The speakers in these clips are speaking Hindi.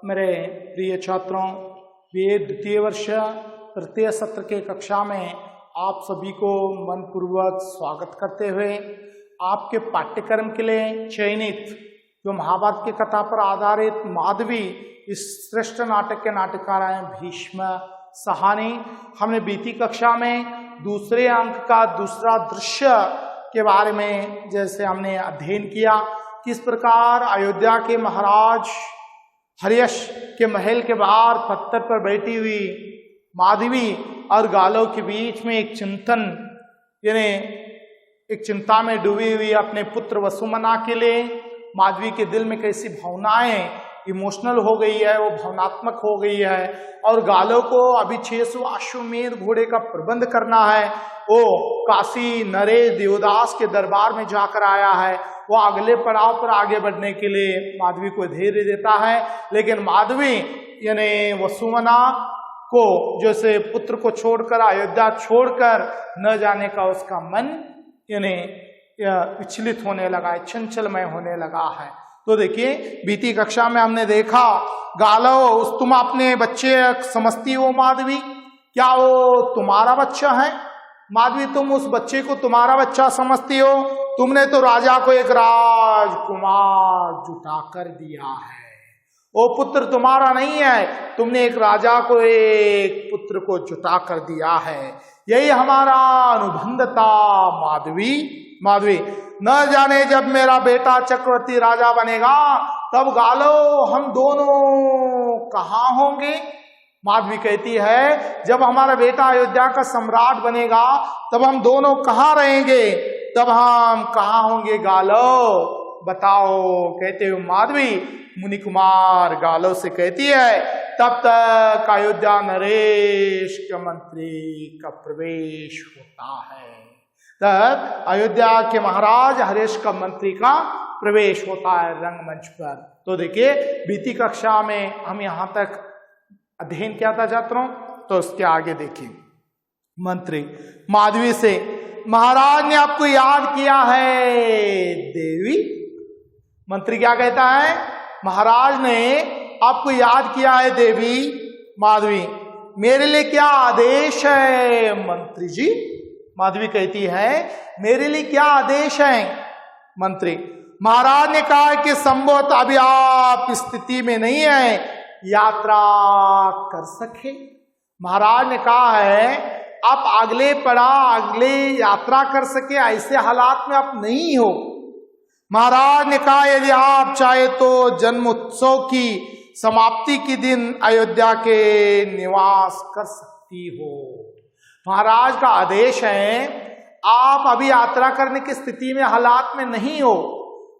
मेरे प्रिय छात्रों, ये द्वितीय वर्ष तृतीय सत्र के कक्षा में आप सभी को मनपूर्वक स्वागत करते हुए आपके पाठ्यक्रम के लिए चयनित जो महाभारत की कथा पर आधारित माधवी इस श्रेष्ठ नाटक के नाटककार हैं भीष्म सहानी। हमने बीती कक्षा में दूसरे अंक का दूसरा दृश्य के बारे में जैसे हमने अध्ययन किया, किस प्रकार अयोध्या के महाराज हर्यश के महल के बाहर पत्थर पर बैठी हुई माधवी और गालों के बीच में एक चिंतन यानी एक चिंता में डूबी हुई अपने पुत्र वसुमना के लिए माधवी के दिल में कैसी भावनाएं इमोशनल हो गई है, वो भावनात्मक हो गई है। और गालों को अभी 600 अश्वमेध घोड़े का प्रबंध करना है। वो काशी नरेश देवदास के दरबार में जाकर आया है। वो अगले पड़ाव पर आगे बढ़ने के लिए माधवी को धैर्य देता है, लेकिन माधवी यानी वसुमना को जैसे पुत्र को छोड़कर अयोध्या छोड़कर न जाने का उसका मन यानी विचलित होने लगा है, चंचलमय होने लगा है। तो देखिए बीती कक्षा में हमने देखा गालो तुम अपने बच्चे समझती हो माधवी, क्या वो तुम्हारा बच्चा है? माधवी तुम उस बच्चे को तुम्हारा बच्चा समझती हो? तुमने तो राजा को एक राजकुमार जुटा कर दिया है, वो पुत्र तुम्हारा नहीं है, तुमने एक राजा को एक पुत्र को जुटा कर दिया है। यही हमारा अनुबंध था माधवी। न जाने जब मेरा बेटा चक्रवर्ती राजा बनेगा तब गालो हम दोनों कहाँ होंगे? माधवी कहती है जब हमारा बेटा अयोध्या का सम्राट बनेगा तब हम दोनों कहाँ रहेंगे, तब हम कहाँ होंगे गालो बताओ। कहते हुए माधवी मुनि कुमार गालो से कहती है तब तक अयोध्या नरेश के मंत्री का प्रवेश होता है, तब अयोध्या के महाराज हरेश का मंत्री का प्रवेश होता है रंगमंच पर। तो देखिए बीती कक्षा में हम यहां तक अध्ययन किया था छात्रों, तो उसके आगे देखिए मंत्री माधवी से महाराज ने आपको याद किया है देवी। मंत्री क्या कहता है? महाराज ने आपको याद किया है देवी। माधवी मेरे लिए क्या आदेश है मंत्री जी? माधवी कहती है मेरे लिए क्या आदेश है मंत्री? महाराज ने कहा कि संभवत अभी आप स्थिति में नहीं है यात्रा कर सके। महाराज ने कहा है आप अगले यात्रा कर सके, ऐसे हालात में आप नहीं हो। महाराज ने कहा यदि आप चाहे तो जन्म उत्सव की समाप्ति के दिन अयोध्या के निवास कर सकती हो। महाराज का आदेश है आप अभी यात्रा करने की स्थिति में हालात में नहीं हो,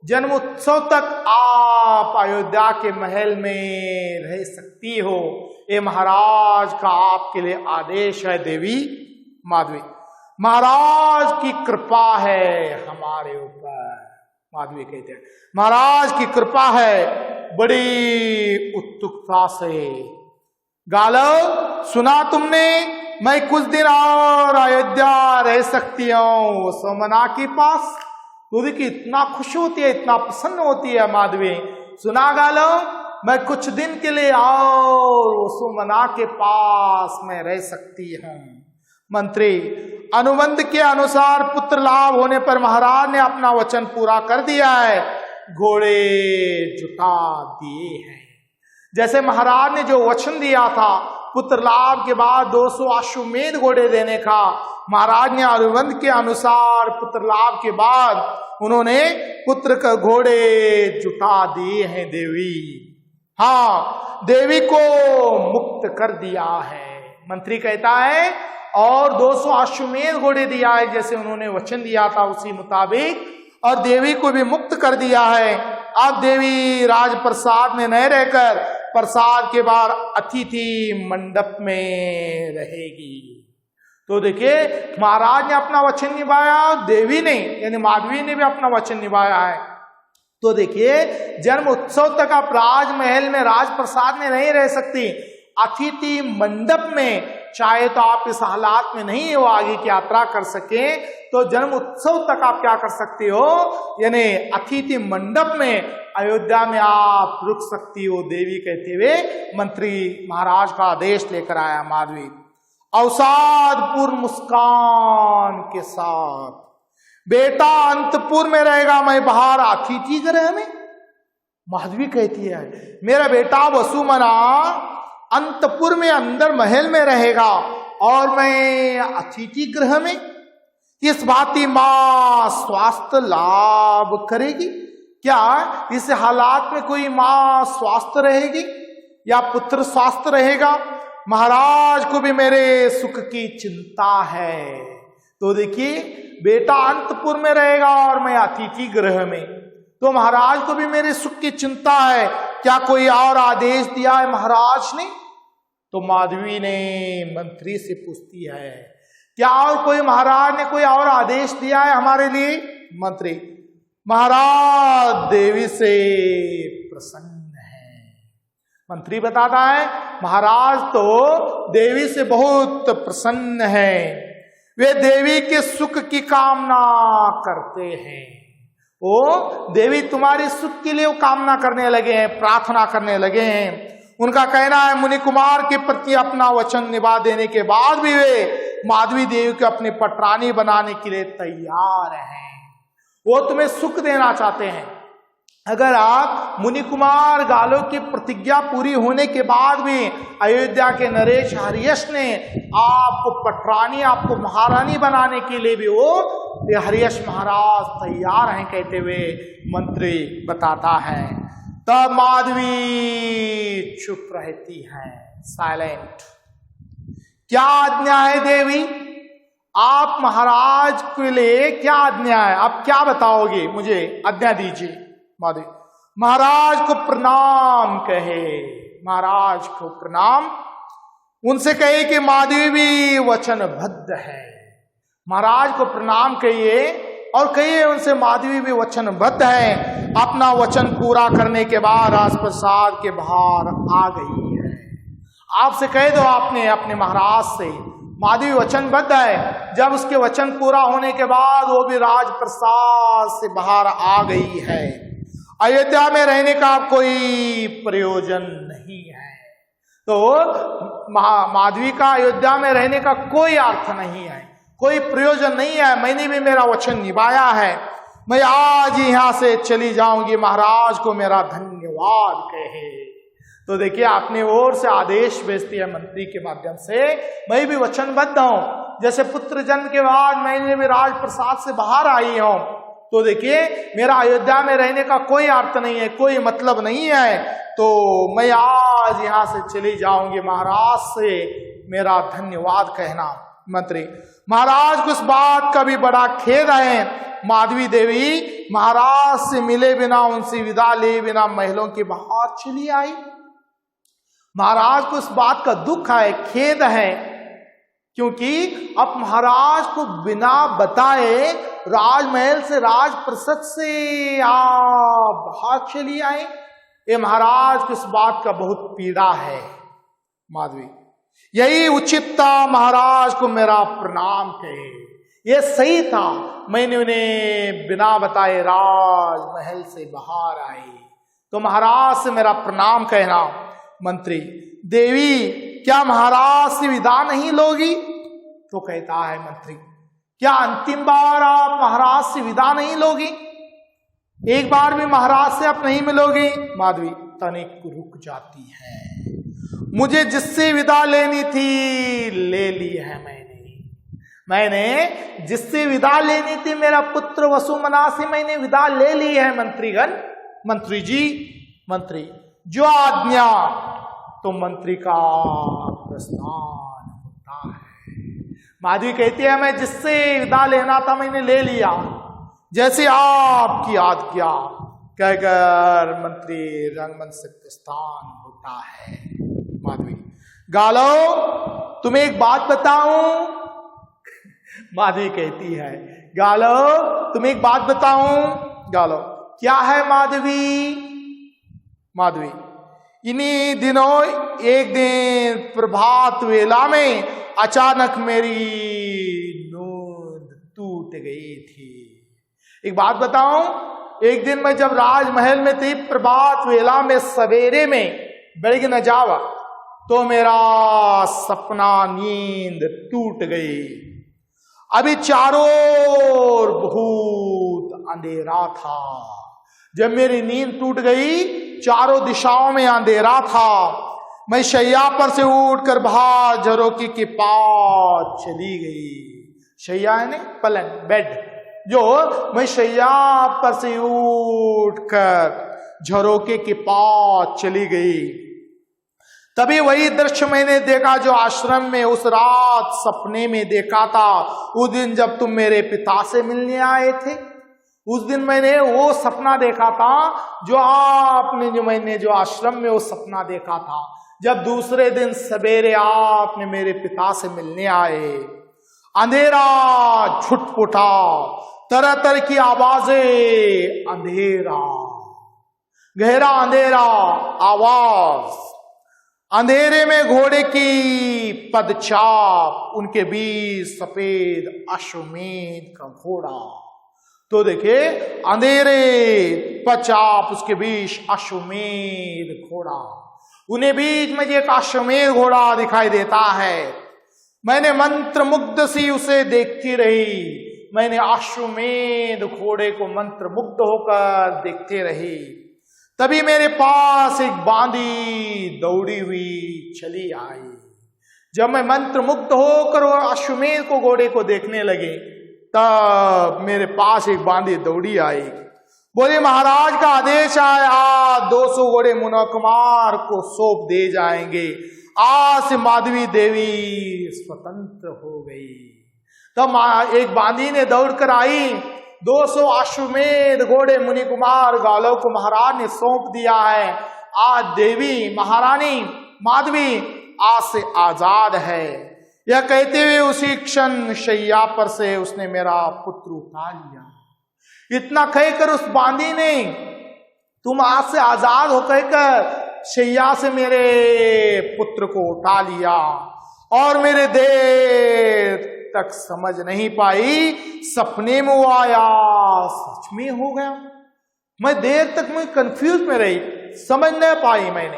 जन्म उत्सव तक आप अयोध्या के महल में रह सकती हो। ये महाराज का आपके लिए आदेश है देवी। माधवी महाराज की कृपा है हमारे ऊपर। माधवी कहते हैं महाराज की कृपा है बड़ी उत्सुकता से। गालो सुना तुमने, मैं कुछ दिन और अयोध्या रह सकती हूँ सोमना के पास। तो देखिए इतना खुश होती है, इतना प्रसन्न होती है माधवी। सुना गालो मैं कुछ दिन के लिए और सोमना के पास मैं रह सकती हूँ। मंत्री अनुबंध के अनुसार पुत्र लाभ होने पर महाराज ने अपना वचन पूरा कर दिया है, घोड़े जुटा दिए हैं। जैसे महाराज ने जो वचन दिया था पुत्र लाभ के बाद 200 अश्वमेध घोड़े देने का, महाराज ने अनुबंध के अनुसार पुत्र लाभ के बाद उन्होंने पुत्र के घोड़े जुटा दिए हैं देवी। हाँ देवी को मुक्त कर दिया है। मंत्री कहता है और 200 अश्वमेध घोड़े दिया है, जैसे उन्होंने वचन दिया था उसी मुताबिक, और देवी को भी मुक्त कर दिया है। अब देवी राजप्रसाद में न रहकर प्रसाद के बाद अतिथि मंडप में रहेगी। तो देखिए महाराज ने अपना वचन निभाया, देवी ने यानी माधवी ने भी अपना वचन निभाया है। तो देखिए जन्म उत्सव तक आप राजमहल में राजप्रसाद में नहीं रह सकती, अतिथि मंडप में चाहे तो आप इस हालात में नहीं हो आगे की यात्रा कर सके, तो जन्म उत्सव तक आप क्या कर सकते हो, यानी अतिथि मंडप में अयोध्या में आप रुक सकती हो देवी, कहते हुए मंत्री महाराज का आदेश लेकर आया। माधवी अवसादपुर मुस्कान के साथ, बेटा अंतपुर में रहेगा, मैं बाहर अतिथि गृह में। माधवी कहती है मेरा बेटा वसुमना अंतपुर में अंदर महल में रहेगा और मैं अतिथि गृह में। इस भांति मां स्वास्थ्य लाभ करेगी क्या? इस हालात में कोई मां स्वास्थ्य रहेगी या पुत्र स्वास्थ्य रहेगा? महाराज को भी मेरे सुख की चिंता है। तो देखिए बेटा अंतपुर में रहेगा और मैं अतिथि गृह में, तो महाराज को भी मेरे सुख की चिंता है। क्या कोई और आदेश दिया है महाराज ने? तो माधवी ने मंत्री से पूछती है क्या और कोई महाराज ने कोई और आदेश दिया है हमारे लिए? मंत्री महाराज देवी से प्रसन्न है। मंत्री बताता है महाराज तो देवी से बहुत प्रसन्न है, वे देवी के सुख की कामना करते हैं। वो देवी तुम्हारे सुख के लिए वो कामना करने लगे हैं, प्रार्थना करने लगे हैं। उनका कहना है मुनि कुमार के प्रति अपना वचन निभा देने के बाद भी वे माधवी देवी को अपनी पटरानी बनाने के लिए तैयार हैं। वो तुम्हें सुख देना चाहते हैं। अगर आप मुनि कुमार गालों की प्रतिज्ञा पूरी होने के बाद भी अयोध्या के नरेश हरियश ने आपको पटरानी, आपको महारानी बनाने के लिए भी वो हरियश महाराज तैयार हैं, कहते हुए मंत्री बताता है। तब माधवी चुप रहती है, साइलेंट। क्या आज्ञा है देवी? आप महाराज के लिए क्या आज्ञा है? आप क्या बताओगे? मुझे आज्ञा दीजिए। माधवी महाराज को प्रणाम कहे, महाराज को प्रणाम। उनसे कहे कि माधवी भी वचनबद्ध है। महाराज को प्रणाम कहिए और कहिए उनसे माधवी भी वचनबद्ध है, अपना वचन पूरा करने के बाद राजप्रसाद के बाहर आ गई है। आपसे कह दो आपने अपने महाराज से माधवी वचनबद्ध है। जब उसके वचन पूरा होने के बाद वो भी राजप्रसाद से बाहर आ गई है। अयोध्या में रहने का कोई प्रयोजन नहीं है। तो माधवी का अयोध्या में रहने का कोई अर्थ नहीं है, कोई प्रयोजन नहीं है। मैंने भी मेरा वचन निभाया है, मैं आज यहां से चली जाऊंगी। महाराज को मेरा धन्यवाद कहे। तो देखिए अपने ओर से आदेश भेजती है मंत्री के माध्यम से, मैं भी वचनबद्ध हूं। जैसे पुत्र जन्म के बाद मैंने भी राजप्रसाद से बाहर आई हूं, तो देखिए मेरा अयोध्या में रहने का कोई अर्थ नहीं है, कोई मतलब नहीं है। तो मैं आज यहां से चली जाऊंगी, महाराज से मेरा धन्यवाद कहना। मंत्री महाराज को इस बात का भी बड़ा खेद है। माधवी देवी महाराज से मिले बिना, उनसे विदा लिए बिना महलों के बाहर चली आई। महाराज को इस बात का दुख है, खेद है, क्योंकि अब महाराज को बिना बताए राजमहल से, राजप्रसाद से आप बाहर चली आए। ये महाराज को इस बात का बहुत पीड़ा है। माधवी यही उचित था, महाराज को मेरा प्रणाम कहे, ये सही था। मैंने उन्हें बिना बताए राजमहल से बाहर आई, तो महाराज से मेरा प्रणाम कहना। मंत्री देवी क्या महाराज से विदा नहीं लोगी? तो कहता है मंत्री क्या अंतिम बार आप महाराज से विदा नहीं लोगी? एक बार भी महाराज से आप नहीं मिलोगी? माधवी तनिक रुक जाती है। मुझे जिससे विदा लेनी थी ले ली है मैंने जिससे विदा लेनी थी, मेरा पुत्र वसुमना से मैंने विदा ले ली है। मंत्रीगण, मंत्री जी, मंत्री जो आज्ञा। तो मंत्री का प्रस्थान होता है। माधवी कहती है मैं जिससे विदा लेना था मैंने ले लिया, जैसे आपकी आज्ञा, कहकर मंत्री रंगमंच से प्रस्थान होता है। माधवी गालो तुम्हें एक बात बताऊं? माधवी कहती है गालो तुम्हें एक बात बताऊं? गालो क्या है माधवी? माधवी इन्हीं दिनों एक दिन प्रभात वेला में अचानक मेरी नींद टूट गई थी। एक बात बताऊं, एक दिन मैं जब राजमहल में थी, प्रभात वेला में सवेरे में बेड़ग न जावा तो मेरा सपना नींद टूट गई। अभी चारों ओर बहुत अंधेरा था। जब मेरी नींद टूट गई, चारों दिशाओं में अंधेरा था। मैं शैया पर से उठकर बाहर झरोखे के पास चली गई। शैया है ना पलंग, बेड, जो मैं शैया पर से उठकर झरोखे के पास चली गई। तभी वही दृश्य मैंने देखा जो आश्रम में उस रात सपने में देखा था, उस दिन जब तुम मेरे पिता से मिलने आए थे। उस दिन मैंने वो सपना देखा था जो मैंने जो आश्रम में वो सपना देखा था, जब दूसरे दिन सवेरे आपने मेरे पिता से मिलने आए। अंधेरा छुटपुटा, तरह तरह की आवाजें, अंधेरा, गहरा अंधेरा, आवाज, अंधेरे में घोड़े की पदचाप, उनके बीच सफेद अश्वमेध का घोड़ा। तो देखिए, अंधेरे पदचाप, उसके बीच अश्वमेध घोड़ा, उन्हें बीच में एक अश्वमेध घोड़ा दिखाई देता है। मैंने मंत्र मुग्ध सी उसे देखती रही। मैंने अश्वमेध घोड़े को मंत्र मुग्ध होकर देखते रही। तभी मेरे पास एक बांदी दौड़ी हुई चली आई। जब मैं मंत्र मुग्ध होकर अश्वमेध को घोड़े को देखने लगे, तब मेरे पास एक बांदी दौड़ी आई। बोले, महाराज का आदेश आया, 200 घोड़े मुना कुमार को सौंप दे जाएंगे। आज से माधवी देवी स्वतंत्र हो गई। तब एक बांदी ने दौड़कर आई। 200 अश्वमेध घोड़े मुनि कुमार गालव को महाराज ने सौंप दिया है। आज देवी महारानी माधवी आज से आजाद है। यह कहते हुए उसी क्षण शैया पर से उसने मेरा पुत्र उठा लिया। इतना कहकर उस बांदी ने, तुम आज से आजाद हो कहकर शैया से मेरे पुत्र को उठा लिया। और मेरे देर तक समझ नहीं पाई, सपने में वो आया, सच में हो गया। मैं देर तक मैं कंफ्यूज में रही, समझ नहीं पाई मैंने।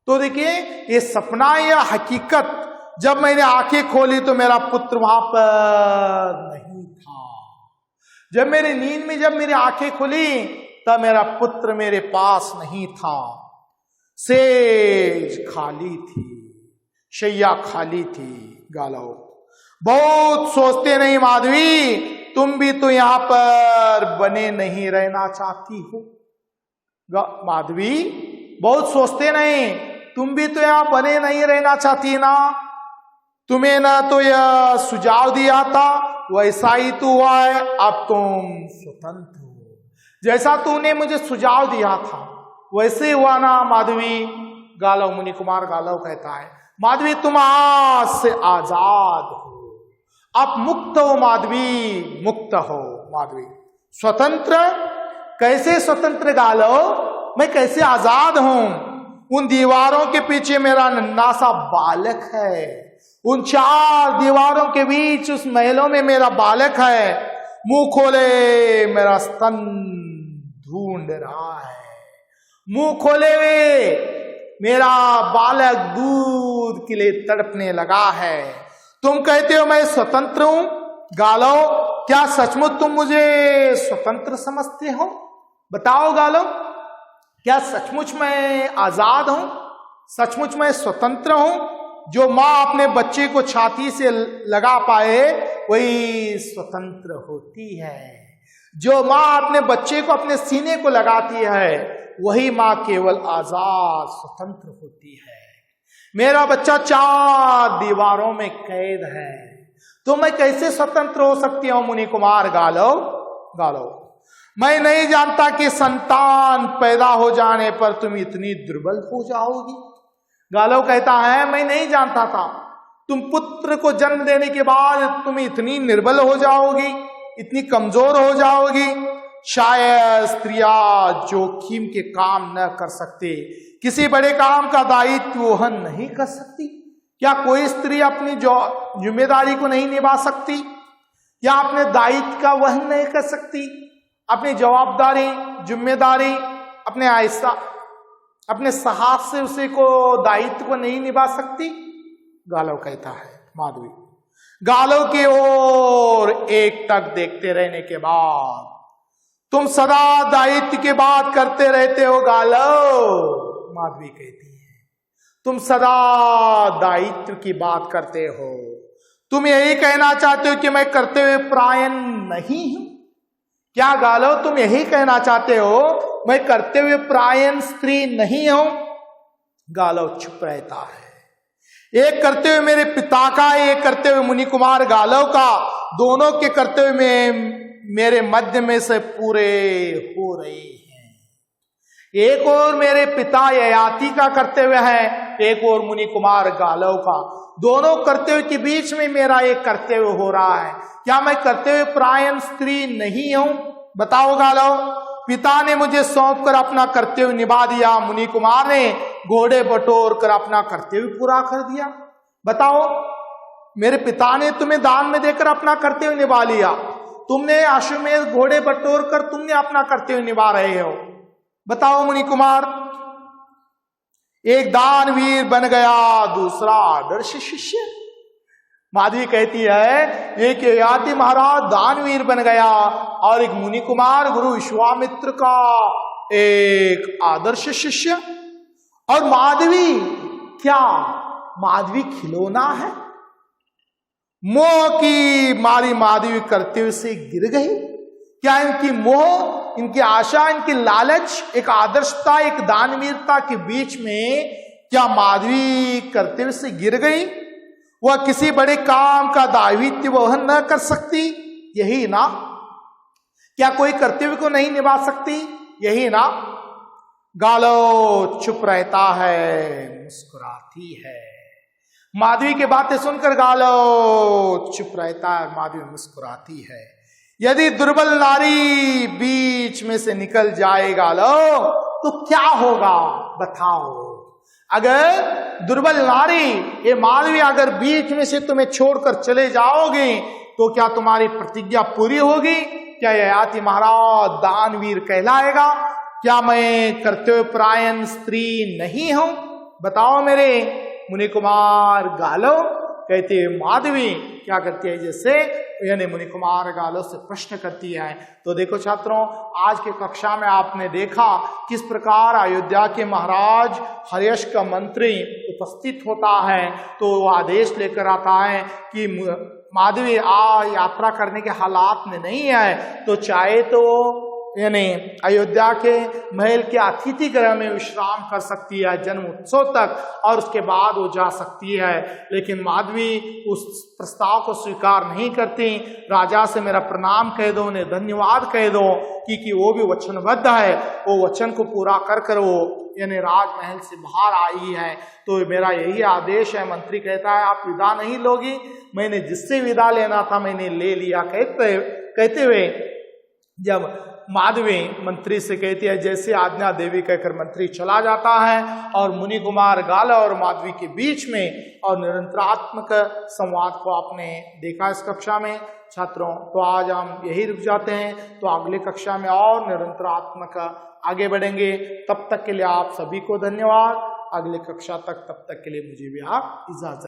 तो देखिए, ये सपना या हकीकत, जब मैंने आंखें खोली तो मेरा पुत्र वहां पर नहीं था। जब मेरी नींद में जब मेरी आंखें खुली, तब मेरा पुत्र मेरे पास नहीं था। सेज खाली थी, शैया खाली थी। गालव, बहुत सोचते नहीं माधवी, तुम भी तो यहां पर बने नहीं रहना चाहती हो। माधवी, बहुत सोचते नहीं, तुम भी तो यहां बने नहीं रहना चाहती ना। तुम्हें ना तो यह सुझाव दिया था, वैसा ही तो हुआ है। अब तुम स्वतंत्र हो। जैसा तूने मुझे सुझाव दिया था वैसे हुआ ना माधवी। गालव, मुनि कुमार गालव कहता है, माधवी तुम आज से आजाद हो, आप मुक्त हो माधवी, मुक्त हो माधवी। स्वतंत्र? कैसे स्वतंत्र गालव? मैं कैसे आजाद हूं? उन दीवारों के पीछे मेरा नन्हा सा बालक है। उन 4 दीवारों के बीच उस महलों में मेरा बालक है। मुंह खोले मेरा स्तन ढूंढ रहा है। मुंह खोले हुए मेरा बालक दूध के लिए तड़पने लगा है। तुम कहते हो मैं स्वतंत्र हूं? गालव, क्या सचमुच तुम मुझे स्वतंत्र समझते हो? बताओ गालव, क्या सचमुच मैं आजाद हूं? सचमुच मैं स्वतंत्र हूं? जो माँ अपने बच्चे को छाती से लगा पाए वही स्वतंत्र होती है। जो माँ अपने बच्चे को अपने सीने को लगाती है वही माँ केवल आजाद स्वतंत्र होती है। मेरा बच्चा 4 दीवारों में कैद है, तो मैं कैसे स्वतंत्र हो सकती हूं मुनि कुमार गालव? गालव, मैं नहीं जानता कि संतान पैदा हो जाने पर तुम इतनी दुर्बल हो जाओगी। गालव कहता है, मैं नहीं जानता था तुम पुत्र को जन्म देने के बाद तुम इतनी निर्बल हो जाओगी, इतनी कमजोर हो जाओगी। शायद स्त्रियां जोखिम के काम न कर सकते, किसी बड़े काम का दायित्व वहन नहीं कर सकती। क्या कोई स्त्री अपनी जिम्मेदारी को नहीं निभा सकती? या अपने दायित्व का वहन नहीं कर सकती? अपनी जवाबदारी, जिम्मेदारी, अपने आहिस्ता, अपने साहस से उसे को दायित्व को नहीं निभा सकती? गालव कहता है माधवी, गालव की ओर एकटक देखते रहने के बाद तुम सदा दायित्व की बात करते रहते हो गालव। माधवी कहती है तुम सदा दायित्व की बात करते हो, तुम यही कहना चाहते हो कि मैं कर्तव्य परायण नहीं हूं क्या गालव? तुम यही कहना चाहते हो मैं कर्तव्य परायण स्त्री नहीं हूं? गालव चुप रहता है। एक कर्तव्य मेरे पिता का, एक कर्तव्य मुनि कुमार गालव का, दोनों के कर्तव्य में मेरे मध्य में से पूरे हो रहे हैं। एक और मेरे पिता ययाति का कर्तव्य है, एक और मुनि कुमार गालव का, दोनों कर्तव्य के बीच में मेरा एक कर्तव्य हो रहा है। क्या मैं कर्तव्य परायण स्त्री नहीं हूं? बताओ गालव। पिता ने मुझे सौंप कर अपना कर्तव्य निभा दिया, मुनि कुमार ने घोड़े बटोर कर अपना कर्तव्य पूरा कर दिया। बताओ, मेरे पिता ने तुम्हें दान में देकर अपना कर्तव्य निभा लिया, तुमने अश्वमेध घोड़े बटोर कर तुमने अपना कर्तव्य निभा रहे हो। बताओ मुनि कुमार, एक दानवीर बन गया, दूसरा आदर्श शिष्य। माधवी कहती है एक ययाति महाराज दानवीर बन गया और एक मुनि कुमार गुरु विश्वामित्र का एक आदर्श शिष्य। और माधवी, क्या माधवी खिलौना है? मोह की मारी माधवी कर्तव्य से गिर गई। क्या इनकी मोह, इनकी आशा, इनकी लालच, एक आदर्शता, एक दानवीरता के बीच में क्या माधवी कर्तव्य से गिर गई? वह किसी बड़े काम का दायित्व वहन न कर सकती? यही ना? क्या कोई कर्तव्य को नहीं निभा सकती? यही ना? गालव चुप रहता है, मुस्कुराती है। माधवी की बातें सुनकर गालव चुप रहता है, माधवी मुस्कुराती है। यदि दुर्बल नारी बीच में से निकल जाए गालव तो क्या होगा बताओ? अगर दुर्बल नारी ये माधवी अगर बीच में से तुम्हें छोड़कर चले जाओगे तो क्या तुम्हारी प्रतिज्ञा पूरी होगी? क्या ययाति महाराज दानवीर कहलाएगा? क्या मैं कर्तव्य परायण स्त्री नहीं हूं? बताओ मेरे मुनि कुमार गालव। कहते माधवी क्या करती है, जैसे यानी मुनि कुमार गालव से प्रश्न करती है। तो देखो छात्रों, आज के कक्षा में आपने देखा किस प्रकार अयोध्या के महाराज हर्यश का मंत्री उपस्थित होता है तो वो आदेश लेकर आता है कि माधवी यात्रा करने के हालात में नहीं है, तो चाहे तो यानी अयोध्या के महल के अतिथि गृह में विश्राम कर सकती है जन्म उत्सव तक, और उसके बाद वो जा सकती है। लेकिन माधवी उस प्रस्ताव को स्वीकार नहीं करती। राजा से मेरा प्रणाम कह दो, उन्हें धन्यवाद कह दो, क्योंकि वो भी वचनबद्ध है, वो वचन को पूरा कर वो यानी राजमहल से बाहर आई है। तो मेरा यही आदेश है। मंत्री कहता है आप विदा नहीं लोगी? मैंने जिससे विदा लेना था मैंने ले लिया। कहते हुए जब माधवी मंत्री से कहती है जैसे आज्ञा देवी कहकर मंत्री चला जाता है और मुनि कुमार गालव और माधवी के बीच में और निरंतरात्मक संवाद को आपने देखा इस कक्षा में छात्रों। तो आज हम यही रुक जाते हैं, तो अगले कक्षा में और निरंतरात्मक आगे बढ़ेंगे। तब तक के लिए आप सभी को धन्यवाद। अगले कक्षा तक, तब तक के लिए मुझे भी आप इजाजत।